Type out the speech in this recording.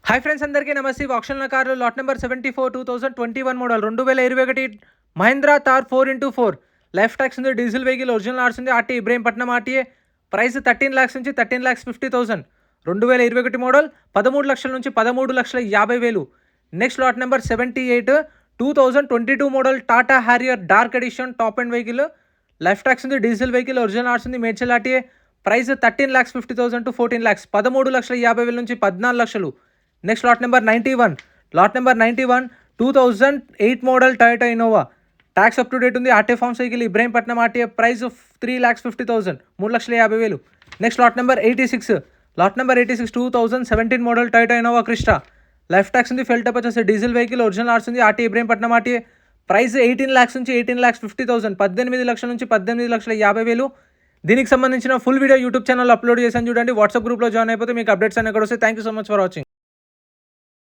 Hi friends, అందరికీ నమస్తే. ఆక్షన్ల కార్లు lot number 74 2021 model 2021 Mahindra Thar 4x4 life tax ఉంది. డీజిల్ వెహికల్, ఒరిజినల్ ఆర్స్ ఉంది. RT Ibrahimpatnam RTA. Price 13 lakhs నుంచి 13,50,000. 2021 మోడల్ 13 లక్షల నుంచి 13,50,000. Next lot number 78 2022 model Tata Harrier dark edition top and vehicle. Life tax ఉంది. డీజిల్ వెహికల్, ఒరిజినల్ ఆర్స్ ఉంది. Medchal RTA. Price 13,50,000 to 14 lakhs. 13,50,000 నుంచి 14 లక్షలు. Next lot number 91 2008 model Toyota Innova. Tax up to date ఉంది. ఆర్టీ ఫార్మ్స్ vehicle, Ibrahimpatnam RTA. Price 3,50,000, 3,50,000. Next lot number 86 2017 model Toyota Innova Crysta. Life tax ఉంది. ఫెల్ టప్ వచ్చేసి డీజిల్ వెహికల్, ఒరిజినల్ ఆర్స్ ఉంది. RT Ibrahimpatnam RTA. Price 18 lakhs నుంచి 18,50,000, 18 లక్షల నుంచి 18,50,000. దీనికి సంబంధించిన full video YouTube channel upload చేశాను, చూడండి. వాట్సాప్ గ్రూప్లో జాయిన్ అయిపోతే మీకు అప్డేట్స్ అనేవి కూడా వస్తాయి. Thank you so much for watching.